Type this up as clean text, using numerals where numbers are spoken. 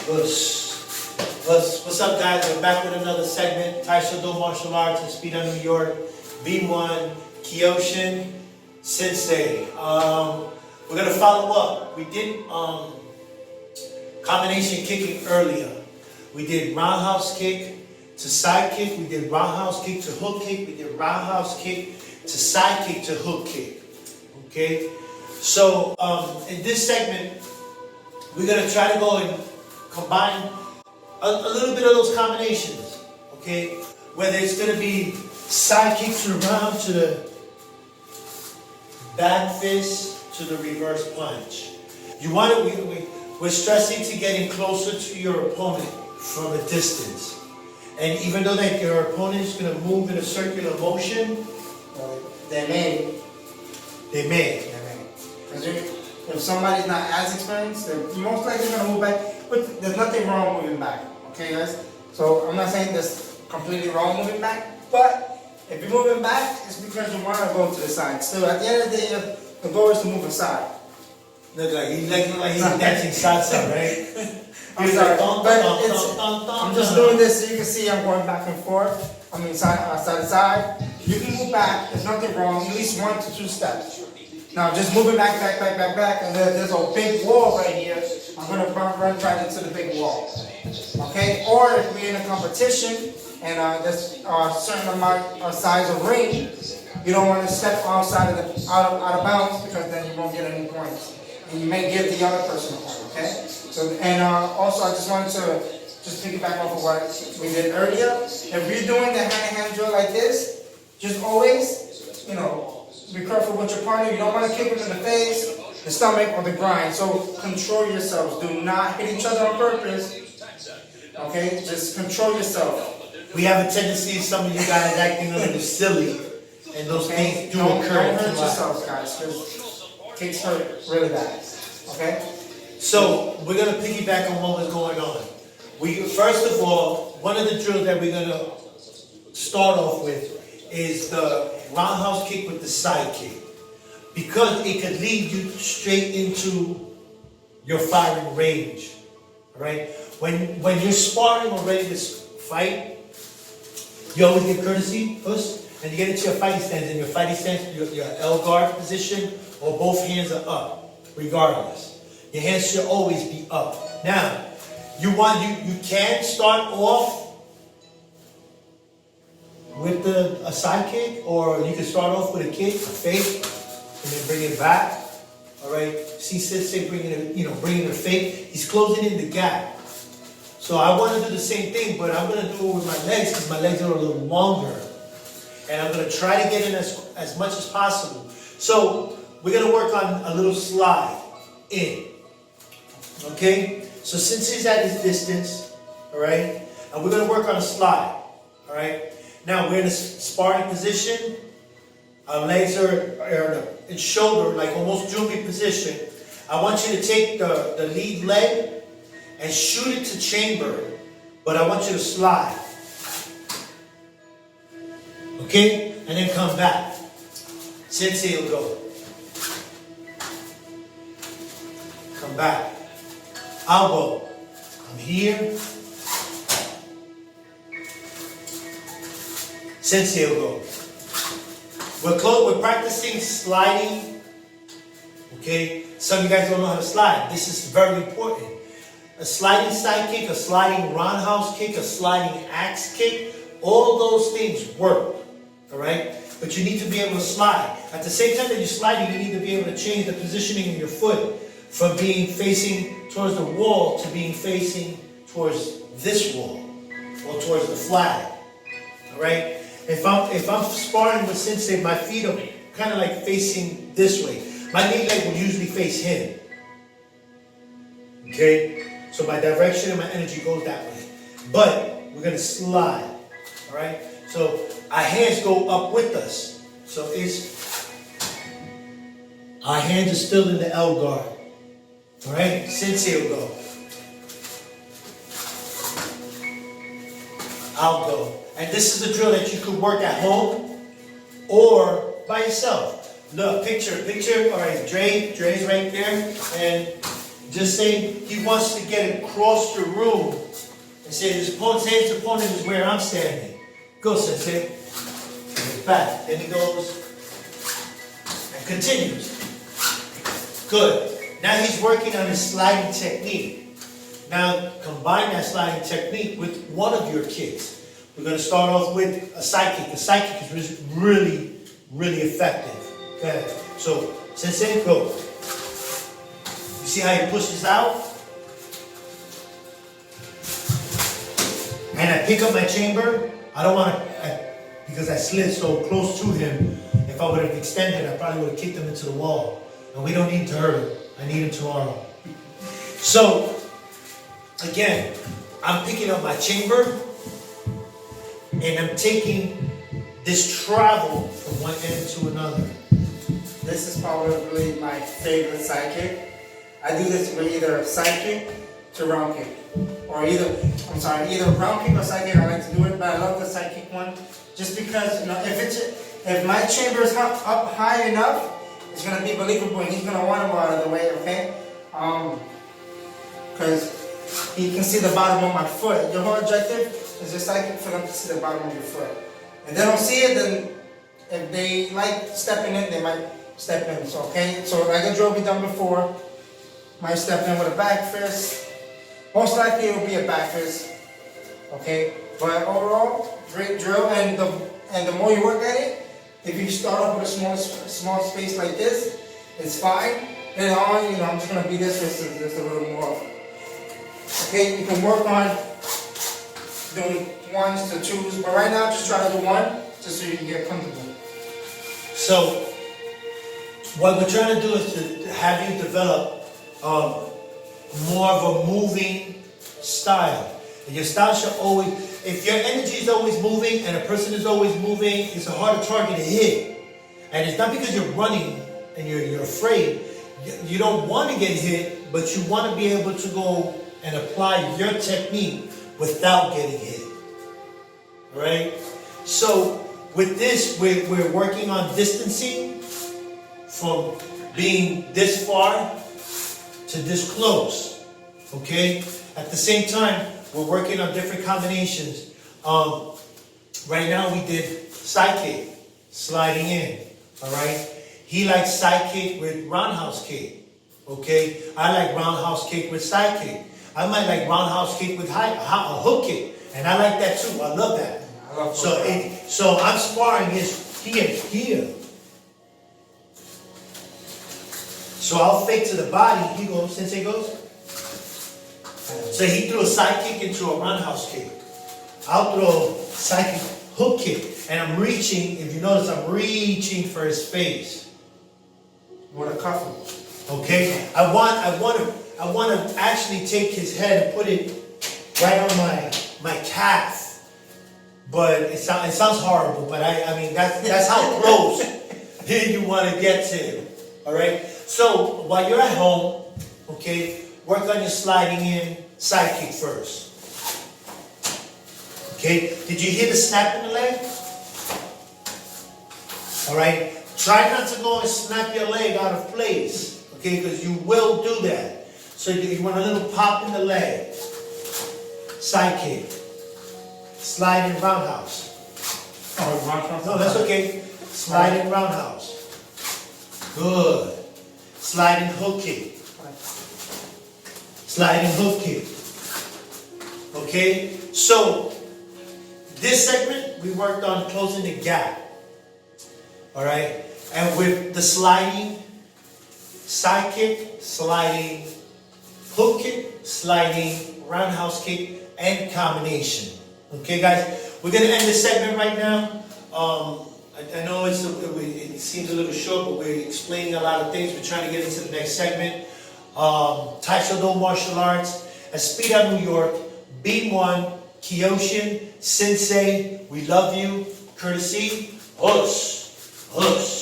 What's up, guys? We're back with another segment. Taekwondo Martial Arts in Speed New York. B1 Kyoshin Sensei. We're gonna follow up. We did combination kicking earlier. We did roundhouse kick to side kick. We did roundhouse kick to hook kick. We did roundhouse kick to side kick to hook kick. Okay. So in this segment, we're gonna try to go and combine a little bit of those combinations, okay? Whether it's gonna be side kick to the round, to the back fist, to the reverse punch. You want it, we're stressing to getting closer to your opponent from a distance. And even though that your opponent is gonna move in a circular motion, They may. Because if somebody's not as experienced, they're most likely going to move back. But there's nothing wrong moving back. Okay, guys? So I'm not saying there's completely wrong moving back. But if you're moving back, it's because you want to go to the side. So at the end of the day, the goal is to move aside. Look like he's dancing salsa, right? I'm sorry, but I'm just doing this so you can see I'm going back and forth. I mean, side to side. You can move back. There's nothing wrong. At least 1 to 2 steps. Now, just moving back, and there's a big wall right here. I'm going to run right into the big wall. Okay? Or if we're in a competition and there's a certain amount of size of ring, you don't want to step outside of out of bounds because then you won't get any points. And you may give the other person a point. Okay? So, and also, I just wanted to just piggyback off of what we did earlier. If you're doing the hand-to-hand drill like this, just always, be careful with your partner. You don't want to kick them in the face, the stomach, or the grind. So control yourselves. Do not hit each other on purpose. Okay? Just control yourself. We have a tendency, some of you guys acting a little silly, and those things do occur. Don't hurt yourselves, guys, because kicks hurt really bad. Okay? So we're going to piggyback on what was going on. First of all, one of the drills that we're going to start off with is the roundhouse kick with the side kick, because it could lead you straight into your firing range. All right? When you're sparring or ready to fight, you always get courtesy first, and you get into your fighting stance. In your fighting stance, your L guard position, or both hands are up, regardless. Your hands should always be up. Now, you can start off with a side kick, or you can start off with a kick, a fake, and then bring it back. All right. See Sensei bringing a fake. He's closing in the gap. So I want to do the same thing, but I'm going to do it with my legs because my legs are a little longer, and I'm going to try to get in as much as possible. So we're going to work on a little slide in. Okay. So Sensei's at his distance. All right, and we're going to work on a slide. All right. Now we're in a sparring position. Our legs are in shoulder, like almost jumping position. I want you to take the lead leg and shoot it to chamber, but I want you to slide. Okay? And then come back. Sensei will go. Come back. I'll go. I'm here. Sensei will go. We're practicing sliding. Okay? Some of you guys don't know how to slide. This is very important. A sliding side kick, a sliding roundhouse kick, a sliding axe kick, all those things work. Alright? But you need to be able to slide. At the same time that you're sliding, you need to be able to change the positioning of your foot from being facing towards the wall to being facing towards this wall or towards the flag. Alright? If I'm sparring with Sensei, my feet are kind of like facing this way. My knee leg will usually face him. Okay? So my direction and my energy goes that way. But we're going to slide. Alright? So our hands go up with us. So our hands are still in the L guard. Alright? Sensei will go. I'll go. And this is a drill that you could work at home or by yourself. Look, picture, all right, Dre's right there, and Just say he wants to get across the room and say his opponent is where I'm standing. Go, Sensei. And back. Then he goes and continues. Good. Now he's working on his sliding technique. Now combine that sliding technique with one of your kicks. We're going to start off with a side kick. The side kick is really, really effective. Okay. So, Sensei, go. You see how he pushes out? And I pick up my chamber. I don't want to, because I slid so close to him, if I would have extended, I probably would have kicked him into the wall. And we don't need to hurt him. I need him tomorrow. So, again, I'm picking up my chamber, and I'm taking this travel from one end to another. This is probably my favorite side kick. I do this with either side kick to round kick. Or either round kick or side kick. I like to do it, but I love the side kick one. Just because, if my chamber is up high enough, it's going to be believable and he's going to want to go out of the way, okay? Because he can see the bottom of my foot. Your whole objective is just like for them to see the bottom of your foot. If they don't see it, then if they like stepping in, they might step in. So, okay? So like a drill we done before, might step in with a back fist. Most likely it will be a back fist. Okay? But overall, great drill. And the more you work at it, if you start off with a small space like this, it's fine. Then on, I'm just gonna be this just a little more. Okay, you can work on doing 1s to 2s, but right now just try to do 1, just so you can get comfortable. So, what we're trying to do is to have you develop more of a moving style. And your style should always, if your energy is always moving and a person is always moving, it's a harder target to hit. And it's not because you're running and you're afraid. You don't want to get hit, but you want to be able to go and apply your technique without getting hit. Alright? So with this, we're working on distancing from being this far to this close. Okay? At the same time, we're working on different combinations. Right now we did side kick, sliding in. Alright? He likes side kick with roundhouse kick. Okay? I like roundhouse kick with side kick. I might like roundhouse kick with a hook kick. And I like that too. I love that. So I'm sparring his here. So I'll fake to the body. He goes, Sensei goes. So he threw a side kick into a roundhouse kick. I'll throw side kick, hook kick. And I'm reaching, if you notice, I'm reaching for his face. With a cuff. Okay? I want to actually take his head and put it right on my calf. But it sounds horrible, but I mean that's how close you want to get to him. Alright? So while you're at home, okay, work on your sliding in side kick first. Okay? Did you hear the snap in the leg? Alright? Try not to go and snap your leg out of place. Okay, because you will do that. So you want a little pop in the leg. Side kick. Slide in roundhouse. Oh, roundhouse? No, that's okay. Slide in roundhouse. Good. Slide in hook kick. Slide in hook kick. Okay? So, this segment, we worked on closing the gap. Alright? And with the sliding, side kick, sliding, hook kick, sliding, roundhouse kick, and combination. Okay, guys? We're going to end this segment right now. I know it seems a little short, but we're explaining a lot of things. We're trying to get into the next segment. Taekwondo Martial Arts, Espira, New York, Beam One, Kyoshin, Sensei, we love you, courtesy, Hus, Hus.